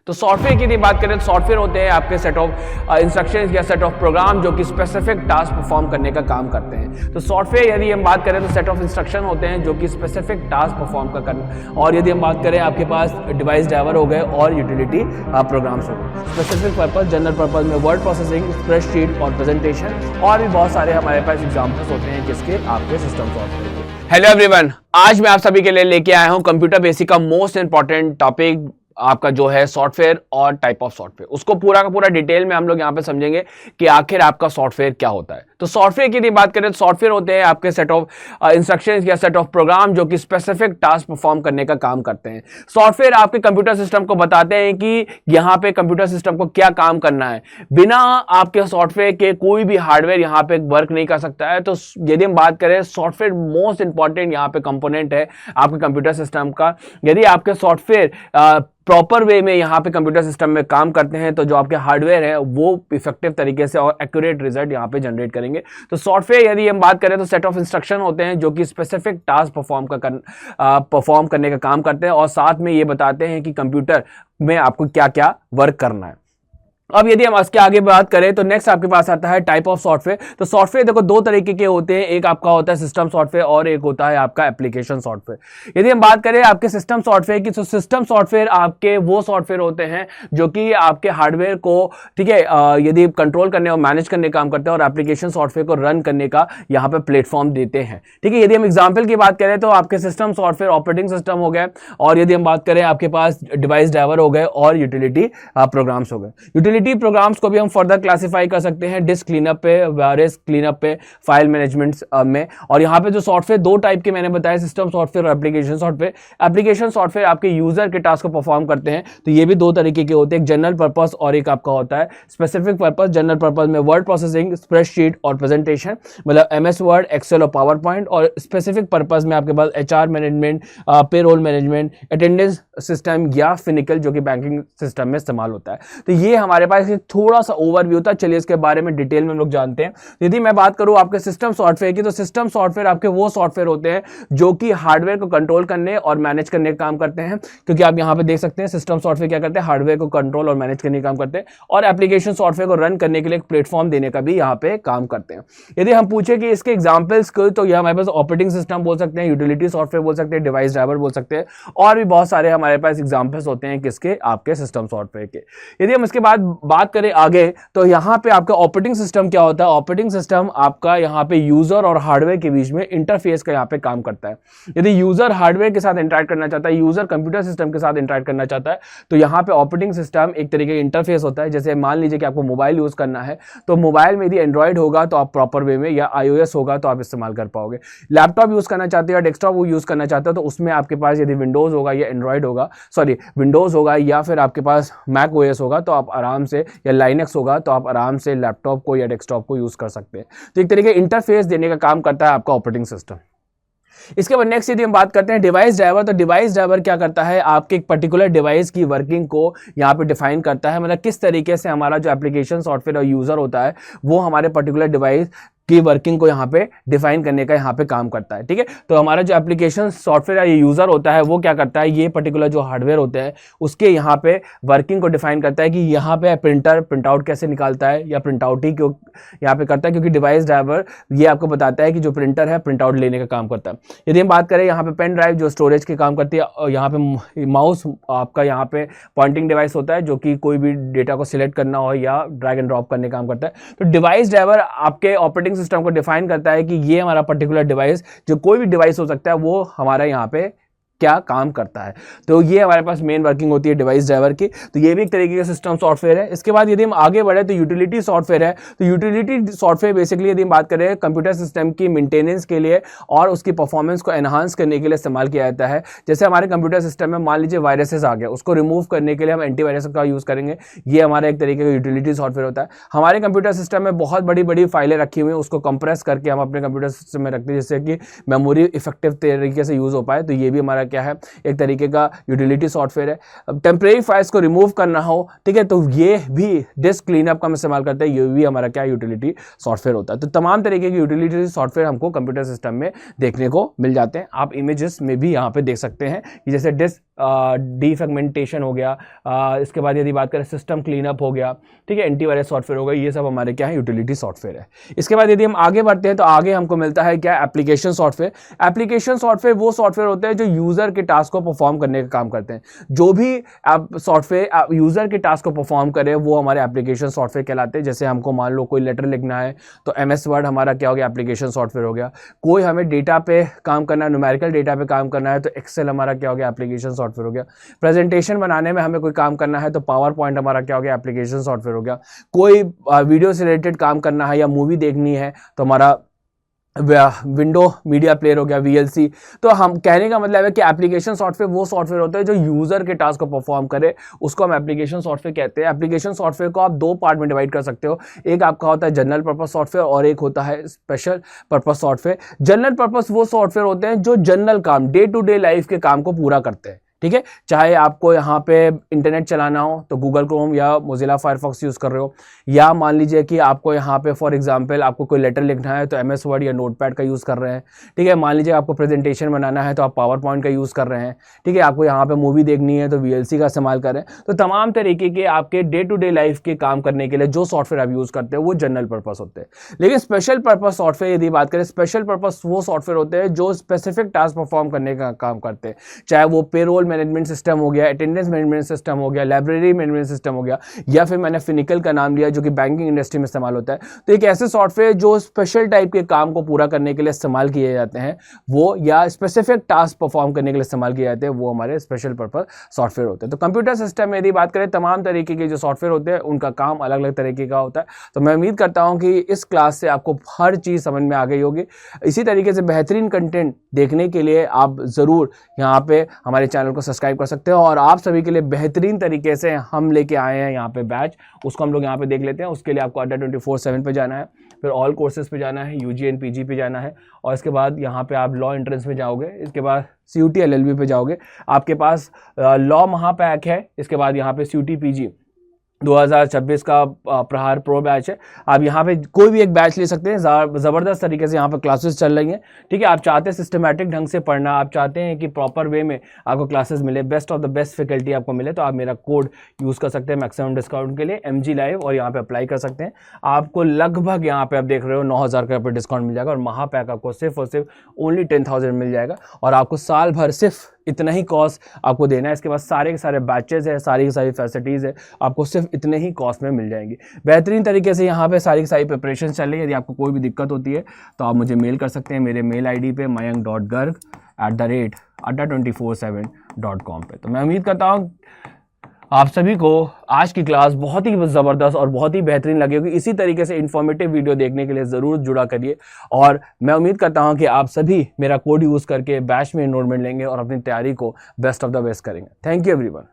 तो सॉफ्टवेयर की यदि बात करें तो सॉफ्टवेयर होते हैं आपके सेट ऑफ इंस्ट्रक्शंस या सेट ऑफ प्रोग्राम जो कि स्पेसिफिक टास्क परफॉर्म करने का काम करते हैं। तो सॉफ्टवेयर यदि हम बात करें तो सेट ऑफ इंस्ट्रक्शन होते हैं जो कि स्पेसिफिक टास्क परफॉर्म का करना। और यदि हम बात करें आपके पास डिवाइस ड्राइवर हो गए और यूटिलिटी प्रोग्राम्स हो गए। स्पेसिफिक पर्पस, जनरल पर्पस में वर्ड प्रोसेसिंग, स्प्रेडशीट और प्रेजेंटेशन और भी बहुत सारे हमारे पास एग्जाम्पल्स होते हैं जिसके आपके सिस्टम सॉफ्टवेयर। हेलो एवरीवन, आज मैं आप सभी के लिए लेके आया हूं कंप्यूटर बेसिक का मोस्ट इंपॉर्टेंट टॉपिक आपका जो है सॉफ्टवेयर और टाइप ऑफ सॉफ्टवेयर। उसको पूरा का पूरा डिटेल में हम लोग यहाँ पे समझेंगे कि आखिर आपका सॉफ्टवेयर क्या होता है। तो सॉफ्टवेयर की यदि बात करें तो सॉफ्टवेयर होते हैं आपके सेट ऑफ इंस्ट्रक्शंस या सेट ऑफ प्रोग्राम जो कि स्पेसिफिक टास्क परफॉर्म करने का काम करते हैं। सॉफ्टवेयर आपके कंप्यूटर सिस्टम को बताते हैं कि यहाँ पे कंप्यूटर सिस्टम को क्या काम करना है। बिना आपके सॉफ्टवेयर के कोई भी हार्डवेयर यहाँ पे वर्क नहीं कर सकता है। तो यदि हम बात करें सॉफ्टवेयर मोस्ट इंपॉर्टेंट यहाँ पे कंपोनेंट है आपके कंप्यूटर सिस्टम का। यदि आपके सॉफ्टवेयर प्रॉपर वे में यहाँ पे कंप्यूटर सिस्टम में काम करते हैं तो जो आपके हार्डवेयर है वो इफेक्टिव तरीके से और एक्यूरेट रिजल्ट यहाँ पे जनरेट करेंगे। तो सॉफ्टवेयर यदि हम बात करें तो सेट ऑफ इंस्ट्रक्शन होते हैं जो कि स्पेसिफिक टास्क परफॉर्म करने का काम करते हैं और साथ में ये बताते हैं कि कंप्यूटर में आपको क्या क्या वर्क करना है। अब यदि हम इसके आगे बात करें तो नेक्स्ट आपके पास आता है टाइप ऑफ सॉफ्टवेयर। तो सॉफ्टवेयर देखो दो तरीके के होते हैं, एक आपका होता है सिस्टम सॉफ्टवेयर और एक होता है आपका एप्लीकेशन सॉफ्टवेयर। यदि हम बात करें आपके सिस्टम सॉफ्टवेयर की तो सिस्टम सॉफ्टवेयर आपके वो सॉफ्टवेयर होते हैं जो कि आपके हार्डवेयर को ठीक है यदि कंट्रोल करने और मैनेज करने का काम करते हैं और एप्लीकेशन सॉफ्टवेयर को रन करने का यहाँ पे प्लेटफॉर्म देते हैं। ठीक है, यदि हम एग्जाम्पल की बात करें तो आपके सिस्टम सॉफ्टवेयर ऑपरेटिंग सिस्टम हो गए और यदि हम बात करें आपके पास डिवाइस ड्राइवर हो गए और यूटिलिटी प्रोग्राम्स हो गए। यूटिलिटी प्रोग्राम्स को भी हम फर्दर क्लासिफाई कर सकते हैं डिस्क क्लीनअप पे, वायरस क्लीनअप पे, फाइल मैनेजमेंट में। और यहाँ पे जो सॉफ्टवेयर दो टाइप के मैंने बताया, सिस्टम सॉफ्टवेयर और एप्लीकेशन सॉफ्टवेयर। एप्लीकेशन सॉफ्टवेयर आपके यूजर के टास्क को परफॉर्म करते हैं तो ये भी दो तरीके के होते हैं, एक जनरल पर्पस और एक आपका होता है स्पेसिफिक पर्पस। जनरल पर्पस में वर्ड प्रोसेसिंग, स्प्रेडशीट और प्रेजेंटेशन मतलब MS वर्ड, एक्सेल और पावर पॉइंट। और स्पेसिफिक पर्पस में आपके पास HR management, payroll management, attendance system या फिनिकल जो कि बैंकिंग सिस्टम में इस्तेमाल होता है। तो ये हमारे पास थोड़ा सा ओवरव्यू था, चलिए इसके बारे में डिटेल में हम लोग जानते हैं। यदि मैं बात करूं आपके सिस्टम सॉफ्टवेयर की तो सिस्टम सॉफ्टवेयर आपके वो सॉफ्टवेयर होते हैं जो कि हार्डवेयर को कंट्रोल करने और मैनेज करने का काम करते हैं, क्योंकि आप यहां पे देख सकते हैं सिस्टम सॉफ्टवेयर क्या करते हैं, हार्डवेयर को कंट्रोल और मैनेज करने का काम करते हैं और एप्लीकेशन सॉफ्टवेयर को रन करने के लिए एक प्लेटफॉर्म देने का भी यहाँ पे काम करते हैं। यदि हम पूछे कि इसके एग्जाम्पल्स को तो यह हमारे पास ऑपरेटिंग सिस्टम बोल सकते हैं, यूटिलिटी सॉफ्टवेयर बोल सकते हैं, डिवाइस ड्राइवर बोल सकते हैं और भी बहुत सारे हमारे पास एग्जाम्पल्स होते हैं किसके, आपके सिस्टम सॉफ्टवेयर के। यदि हम इसके बाद बात करें आगे तो यहाँ पे आपका ऑपरेटिंग सिस्टम क्या होता है। ऑपरेटिंग सिस्टम आपका यहाँ पे यूजर और हार्डवेयर के बीच में इंटरफेस का यहाँ पे काम करता है। यदि यूजर हार्डवेयर के साथ इंटरैक्ट करना चाहता है, यूजर कंप्यूटर सिस्टम के साथ इंटरैक्ट करना चाहता है तो यहाँ पे ऑपरेटिंग सिस्टम एक तरीके का इंटरफेस होता है। जैसे मान लीजिए कि आपको मोबाइल यूज करना है तो मोबाइल में यदि एंड्रॉइड होगा तो आप प्रॉपर वे में, या iOS होगा तो आप इस्तेमाल कर पाओगे। लैपटॉप यूज करना चाहते हो या डेस्कटॉप यूज करना चाहते हो तो उसमें आपके पास यदि विंडोज होगा या एंड्रॉइड होगा, सॉरी विंडोज होगा या फिर आपके पास मैक OS होगा तो आप आराम से, या लाइनक्स होगा तो आप आराम से लैपटॉप को या डेस्कटॉप को यूज कर सकते हैं। तो एक तरीके इंटरफेस देने का काम करता है आपका ऑपरेटिंग सिस्टम। इसके बाद नेक्स्ट यदि हम बात करते हैं डिवाइस ड्राइवर, तो डिवाइस ड्राइवर क्या करता है, आपके एक पर्टिकुलर डिवाइस की वर्किंग को यहाँ पे डिफाइन करता है। मतलब किस तरीके से हमारा जो एप्लीकेशन सॉफ्टवेयर और यूजर होता है वो हमारे पर्टिकुलर डिवाइस की वर्किंग को यहाँ पे डिफाइन करने का यहाँ पे काम करता है। ठीक है, तो हमारा जो एप्लीकेशन सॉफ्टवेयर या यूजर होता है वो क्या करता है, ये पर्टिकुलर जो हार्डवेयर होते हैं उसके यहाँ पे वर्किंग को डिफाइन करता है कि यहाँ पे प्रिंटर प्रिंट आउट कैसे निकालता है या प्रिंट आउट ही क्यों यहाँ पे करता है, क्योंकि डिवाइस ड्राइवर ये आपको बताता है कि जो प्रिंटर है प्रिंट आउट लेने का काम करता है। यदि हम बात करें यहाँ पे पेन ड्राइव जो स्टोरेज के काम करती है, और यहाँ पे माउस आपका यहाँ पे पॉइंटिंग डिवाइस होता है जो कि कोई भी डेटा को सिलेक्ट करना हो या ड्रैग एंड ड्रॉप करने का काम करता है। तो डिवाइस ड्राइवर आपके ऑपरेटिंग सिस्टम को डिफाइन करता है कि ये हमारा पर्टिकुलर डिवाइस, जो कोई भी डिवाइस हो सकता है, वो हमारा यहाँ पे क्या काम करता है। तो ये हमारे पास मेन वर्किंग होती है डिवाइस ड्राइवर की। तो ये भी एक तरीके का सिस्टम सॉफ्टवेयर है। इसके बाद यदि हम आगे बढ़े तो यूटिलिटी सॉफ्टवेयर है। तो यूटिलिटी सॉफ्टवेयर बेसिकली यदि हम बात करें कंप्यूटर सिस्टम की मेंटेनेंस के लिए और उसकी परफॉर्मेंस को एनहांस करने के लिए इस्तेमाल किया जाता है। जैसे हमारे कंप्यूटर सिस्टम में मान लीजिए वायरसेस आ गया, उसको रिमूव करने के लिए हम एंटीवायरस का यूज़ करेंगे, ये हमारा एक तरीके का यूटिलिटी सॉफ्टवेयर होता है। हमारे कंप्यूटर सिस्टम में बहुत बड़ी बड़ी फाइलें रखी हुई हैं, उसको कंप्रेस करके हम अपने कंप्यूटर सिस्टम में रखते हैं जिससे कि मेमोरी इफेक्टिव तरीके से यूज़ हो पाए। तो ये भी हमारा हमारा क्या है, एक तरीके का यूटिलिटी सॉफ्टवेयर है। अब टेम्परेरी फाइल्स को रिमूव करना हो, ठीक है, तो ये भी डिस्क क्लीनअप का हम इस्तेमाल करते हैं, ये भी हमारा क्या यूटिलिटी सॉफ्टवेयर होता है। तो तमाम तरीके के यूटिलिटी सॉफ्टवेयर हमको कंप्यूटर सिस्टम में देखने को मिल जाते हैं। आप इमेजेस में भी यहाँ पे देख सकते हैं कि जैसे डिस्क डीफ्रेगमेंटेशन हो गया, इसके बाद यदि बात करें सिस्टम क्लीनअप हो गया, ठीक है, एंटीवायरस सॉफ्टवेयर हो गया, ये सब हमारे क्या है, यूटिलिटी सॉफ्टवेयर है। इसके बाद यदि हम आगे बढ़ते हैं तो आगे हमको मिलता है क्या, एप्लीकेशन सॉफ्टवेयर। एप्लीकेशन सॉफ्टवेयर वो सॉफ्टवेयर होते हैं जो यूजर के टास्क को परफॉर्म करने का काम करते हैं। जो भी सॉफ्टवेयर यूजर के टास्क को परफॉर्म करे वो हमारे एप्लीकेशन सॉफ्टवेयर कहलाते हैं। जैसे हमको मान लो कोई लेटर लिखना है तो MS वर्ड हमारा क्या हो गया, एप्लीकेशन सॉफ्टवेयर हो गया। कोई हमें डेटा पे काम करना है, न्यूमेरिकल डेटा पे काम करना है तो एक्सेल हमारा क्या हो गया, एप्लीकेशन सॉफ्टवेयर हो गया। प्रेजेंटेशन बनाने में हमें कोई काम करना है तो पावर पॉइंट हमारा क्या हो गया, एप्लीकेशन सॉफ्टवेयर हो गया। कोई वीडियो से रिलेटेड काम करना है या मूवी देखनी है तो हमारा विंडो मीडिया प्लेयर हो गया, VLC। तो हम कहने का मतलब है कि एप्लीकेशन सॉफ्टवेयर वो सॉफ्टवेयर होता है जो यूजर के टास्क को परफॉर्म करे, उसको हम एप्लीकेशन सॉफ्टवेयर कहते हैं। एप्लीकेशन सॉफ्टवेयर को आप दो पार्ट में डिवाइड कर सकते हो, एक आपका होता है जनरल पर्पस सॉफ्टवेयर और एक होता है special purpose software. General purpose वो सॉफ्टवेयर होते हैं जो जनरल काम, डे टू डे लाइफ के काम को पूरा करते हैं, ठीक है। चाहे आपको यहाँ पे इंटरनेट चलाना हो तो गूगल क्रोम या मोजिला फायरफॉक्स यूज़ कर रहे हो, या मान लीजिए कि आपको यहाँ पे फॉर एग्जांपल आपको कोई लेटर लिखना है तो MS वर्ड या नोटपैड का यूज़ कर रहे हैं, ठीक है। मान लीजिए आपको प्रेजेंटेशन बनाना है तो आप पावर पॉइंट का यूज़ कर रहे हैं, ठीक है। आपको यहाँ पे मूवी देखनी है तो VLC का इस्तेमाल करें। तो तमाम तरीके के आपके डे टू डे लाइफ के काम करने के लिए जो सॉफ्टवेयर आप यूज़ करते हैं वो जनरल पर्पस होते हैं। लेकिन स्पेशल पर्पस सॉफ्टवेयर यदि बात करें, स्पेशल पर्पस वो सॉफ्टवेयर होते हैं जो स्पेसिफिक टास्क परफॉर्म करने का काम करते हैं। चाहे वो पेरोल मैनेजमेंट सिस्टम हो गया, अटेंडेंस मैनेजमेंट सिस्टम हो गया, लाइब्रेरी मैनेजमेंट सिस्टम हो गया, या फिर मैंने फिनिकल का नाम लिया जो कि बैंकिंग इंडस्ट्री में इस्तेमाल होता है। तो एक ऐसे सॉफ्टवेयर जो स्पेशल टाइप के काम को पूरा करने के लिए इस्तेमाल किए जाते हैं वो, या स्पेसिफिक टास्क परफॉर्म करने के लिए इस्तेमाल किए जाते हैं, वो हमारे स्पेशल पर्पस सॉफ्टवेयर होते हैं। तो कंप्यूटर सिस्टम में यदि बात करें, तमाम तरीके के जो सॉफ्टवेयर होते हैं उनका काम अलग अलग तरीके का होता है। तो मैं उम्मीद करता हूँ कि इस क्लास से आपको हर चीज़ समझ में आ गई होगी। इसी तरीके से बेहतरीन कंटेंट देखने के लिए आप ज़रूर यहाँ पे हमारे चैनल को सब्सक्राइब कर सकते हो। और आप सभी के लिए बेहतरीन तरीके से हम लेके आए हैं यहाँ पे बैच, उसको हम लोग यहाँ पे देख लेते हैं। उसके लिए आपको अड्डा 24/7 पे जाना है, फिर ऑल कोर्सेज पे जाना है, UG and PG पे जाना है, और इसके बाद यहाँ पे आप लॉ एंट्रेंस में जाओगे, इसके बाद CUT LLB पे जाओगे, आपके पास लॉ महापैक है, इसके बाद यहाँ पे CUT PG 2026 का प्रहार प्रो बैच है। आप यहाँ पे कोई भी एक बैच ले सकते हैं, ज़बरदस्त तरीके से यहाँ पे क्लासेस चल रही हैं, ठीक है। आप चाहते हैं सिस्टमैटिक ढंग से पढ़ना, आप चाहते हैं कि प्रॉपर वे में आपको क्लासेस मिले, best of the best faculty आपको मिले, तो आप मेरा कोड यूज़ कर सकते हैं मैक्सिमम डिस्काउंट के लिए, MG लाइव, और यहाँ पे अप्लाई कर सकते हैं। आपको लगभग यहाँ पे आप देख रहे हो 9,000 का डिस्काउंट मिल जाएगा, और महापैक आपको सिर्फ और सिर्फ ओनली 10,000 मिल जाएगा, और आपको साल भर सिर्फ इतना ही कॉस्ट आपको देना है। इसके बाद सारे के सारे बैचेज है, सारी की सारी फैसिलिटीज़ है, आपको सिर्फ इतने ही कॉस्ट में मिल जाएंगी। बेहतरीन तरीके से यहाँ पे सारी की सारी प्रिपरेशन चल रही है। यदि आपको कोई भी दिक्कत होती है तो आप मुझे मेल कर सकते हैं मेरे मेल ID पे mayank.garg@adda247.com पे। तो मैं उम्मीद करता हूँ आप सभी को आज की क्लास बहुत ही ज़बरदस्त और बहुत ही बेहतरीन लगी होगी। इसी तरीके से इन्फॉर्मेटिव वीडियो देखने के लिए ज़रूर जुड़ा करिए, और मैं उम्मीद करता हूं कि आप सभी मेरा कोड यूज़ करके बैच में एनरोलमेंट लेंगे और अपनी तैयारी को बेस्ट ऑफ द बेस्ट करेंगे। Thank you everyone.